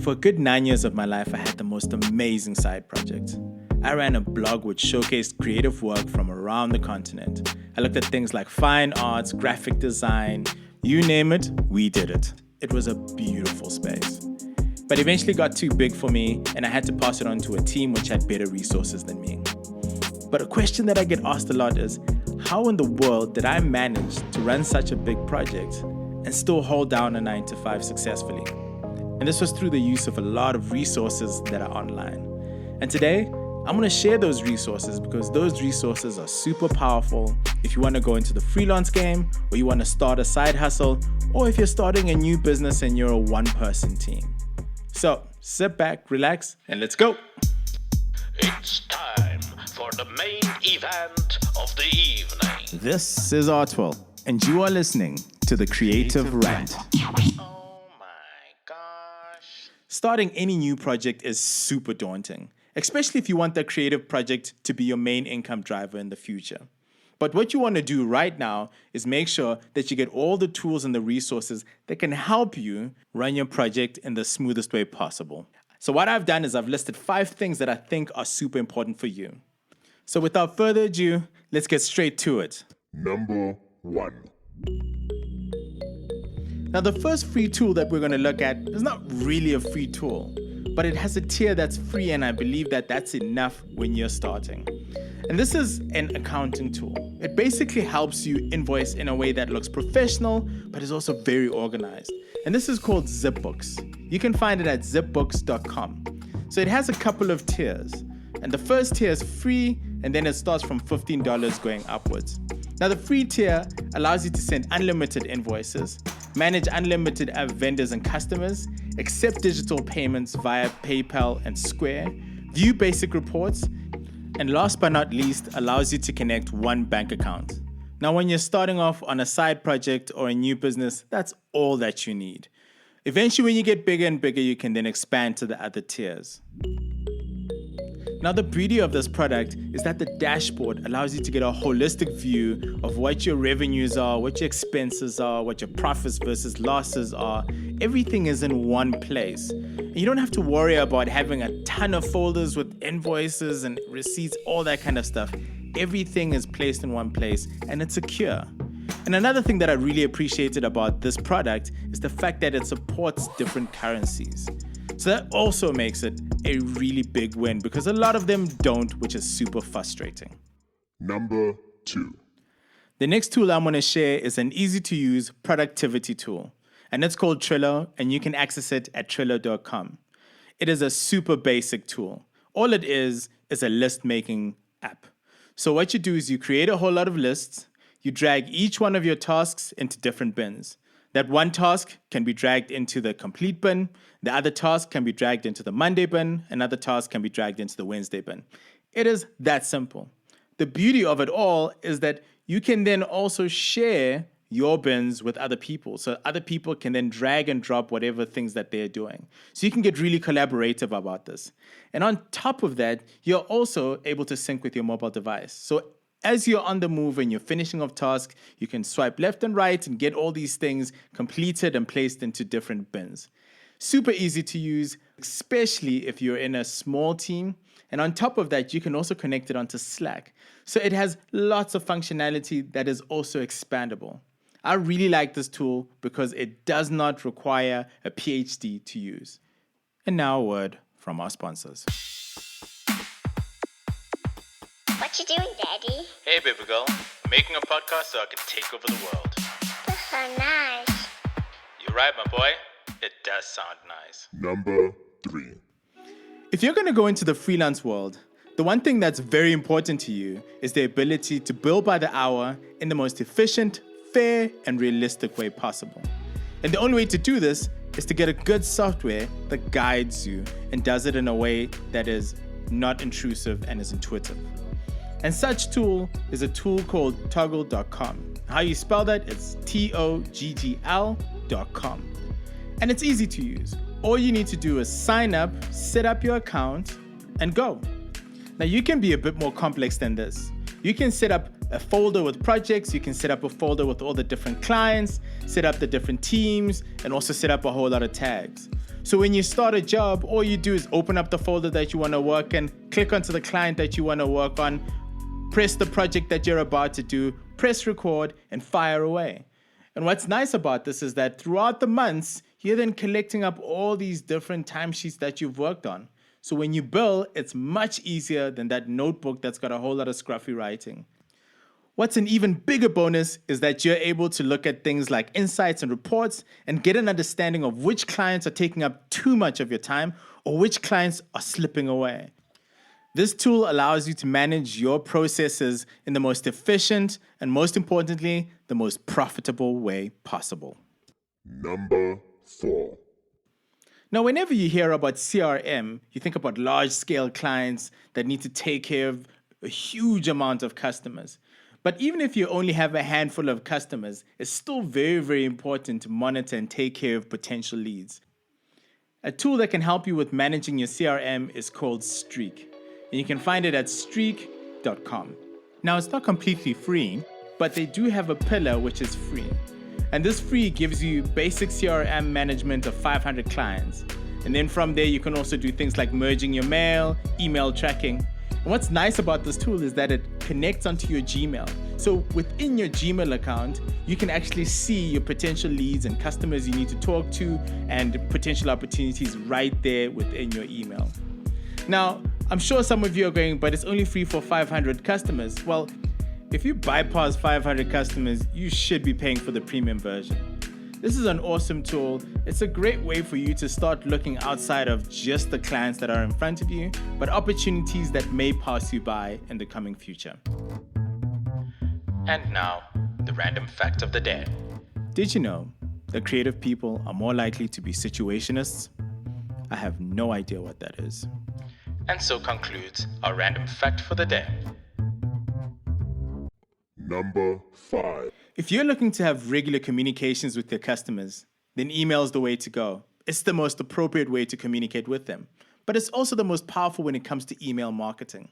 For a good 9 years of my life, I had the most amazing side projects. I ran a blog which showcased creative work from around the continent. I looked at things like fine arts, graphic design, you name it, we did it. It was a beautiful space. But eventually got too big for me and I had to pass it on to a team which had better resources than me. But a question that I get asked a lot is, how in the world did I manage to run such a big project and still hold down a 9-to-5 successfully? And this was through the use of a lot of resources that are online. And today, I'm going to share those resources because those resources are super powerful if you want to go into the freelance game, or you want to start a side hustle, or if you're starting a new business and you're a one-person team. So sit back, relax, and let's go. It's time for the main event of the evening. This is Togl, and you are listening to the Creative Rant. Oh my gosh. Starting any new project is super daunting, especially if you want that creative project to be your main income driver in the future. But what you want to do right now is make sure that you get all the tools and the resources that can help you run your project in the smoothest way possible. So what I've done is I've listed 5 things that I think are super important for you. So without further ado, let's get straight to it. Number 1. Now, the first free tool that we're going to look at is not really a free tool, but it has a tier that's free, and I believe that that's enough when you're starting. And this is an accounting tool. It basically helps you invoice in a way that looks professional, but is also very organized. And this is called Zipbooks. You can find it at zipbooks.com. So it has a couple of tiers. And the first tier is free, and then it starts from $15 going upwards. Now, the free tier allows you to send unlimited invoices, manage unlimited vendors and customers, accept digital payments via PayPal and Square, view basic reports, and last but not least, allows you to connect one bank account. Now, when you're starting off on a side project or a new business, that's all that you need. Eventually, when you get bigger and bigger, you can then expand to the other tiers. Now, the beauty of this product is that the dashboard allows you to get a holistic view of what your revenues are, what your expenses are, what your profits versus losses are. Everything is in one place. And you don't have to worry about having a ton of folders with invoices and receipts, all that kind of stuff. Everything is placed in one place and it's secure. And another thing that I really appreciated about this product is the fact that it supports different currencies. So that also makes it a really big win because a lot of them don't, which is super frustrating. Number 2. The next tool I'm going to share is an easy-to-use productivity tool, and it's called Trello, and you can access it at Trello.com. It is a super basic tool. All it is a list-making app. So what you do is you create a whole lot of lists, you drag each one of your tasks into different bins. That one task can be dragged into the complete bin, the other task can be dragged into the Monday bin, another task can be dragged into the Wednesday bin. It is that simple. The beauty of it all is that you can then also share your bins with other people. So other people can then drag and drop whatever things that they're doing. So you can get really collaborative about this. And on top of that, you're also able to sync with your mobile device. So as you're on the move and you're finishing off tasks, you can swipe left and right and get all these things completed and placed into different bins. Super easy to use, especially if you're in a small team. And on top of that, you can also connect it onto Slack. So it has lots of functionality that is also expandable. I really like this tool because it does not require a PhD to use. And now a word from our sponsors. What you doing, Daddy? Hey, baby girl. I'm making a podcast so I can take over the world. That's so nice. You're right, my boy. It does sound nice. Number 3. If you're going to go into the freelance world, the one thing that's very important to you is the ability to bill by the hour in the most efficient, fair, and realistic way possible. And the only way to do this is to get a good software that guides you and does it in a way that is not intrusive and is intuitive. And such tool is a tool called Togl.com. How you spell that? It's Toggl.com. And it's easy to use. All you need to do is sign up, set up your account, and go. Now you can be a bit more complex than this. You can set up a folder with projects. You can set up a folder with all the different clients, set up the different teams, and also set up a whole lot of tags. So when you start a job, all you do is open up the folder that you want to work in, click onto the client that you want to work on, press the project that you're about to do, press record, and fire away. And what's nice about this is that throughout the months, you're then collecting up all these different timesheets that you've worked on. So when you bill, it's much easier than that notebook that's got a whole lot of scruffy writing. What's an even bigger bonus is that you're able to look at things like insights and reports and get an understanding of which clients are taking up too much of your time or which clients are slipping away. This tool allows you to manage your processes in the most efficient and, most importantly, the most profitable way possible. Number 4. Now, whenever you hear about CRM, you think about large-scale clients that need to take care of a huge amount of customers. But even if you only have a handful of customers, it's still very, very important to monitor and take care of potential leads. A tool that can help you with managing your CRM is called Streak, and you can find it at streak.com. Now, it's not completely free, but they do have a pillar which is free. And this free gives you basic CRM management of 500 clients. And then from there, you can also do things like merging your mail, email tracking. And what's nice about this tool is that it connects onto your Gmail. So within your Gmail account, you can actually see your potential leads and customers you need to talk to and potential opportunities right there within your email. Now, I'm sure some of you are going, but it's only free for 500 customers. Well, if you bypass 500 customers, you should be paying for the premium version. This is an awesome tool. It's a great way for you to start looking outside of just the clients that are in front of you, but opportunities that may pass you by in the coming future. And now, the random fact of the day. Did you know that creative people are more likely to be situationists? I have no idea what that is. And so concludes our random fact for the day. Number 5. If you're looking to have regular communications with your customers, then email is the way to go. It's the most appropriate way to communicate with them, but it's also the most powerful when it comes to email marketing.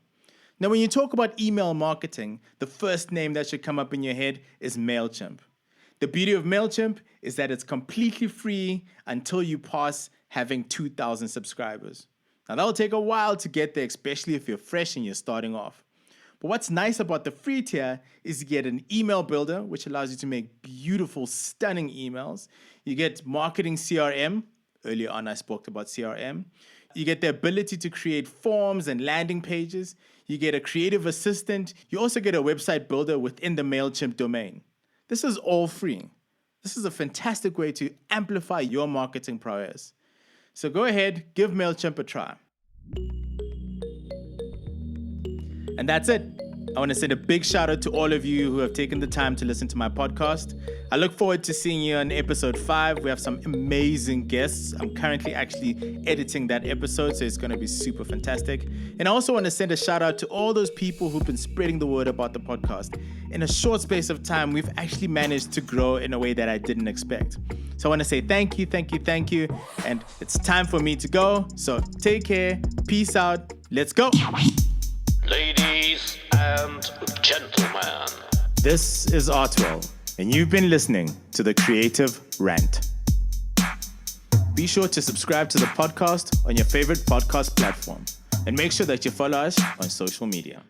Now, when you talk about email marketing, the first name that should come up in your head is MailChimp. The beauty of MailChimp is that it's completely free until you pass having 2,000 subscribers. Now, that'll take a while to get there, especially if you're fresh and you're starting off. But what's nice about the free tier is you get an email builder, which allows you to make beautiful, stunning emails. You get marketing CRM. Earlier on, I spoke about CRM. You get the ability to create forms and landing pages. You get a creative assistant. You also get a website builder within the MailChimp domain. This is all free. This is a fantastic way to amplify your marketing prowess. So go ahead, give MailChimp a try. And that's it. I want to send a big shout out to all of you who have taken the time to listen to my podcast. I look forward to seeing you on episode 5. We have some amazing guests. I'm currently actually editing that episode, so it's going to be super fantastic. And I also want to send a shout out to all those people who've been spreading the word about the podcast. In a short space of time, we've actually managed to grow in a way that I didn't expect. So I want to say thank you. And it's time for me to go. So take care. Peace out. Let's go. Ladies and gentlemen, This is Artwell, and you've been listening to The Creative Rant. Be sure to subscribe to the podcast on your favorite podcast platform, and make sure that you follow us on social media.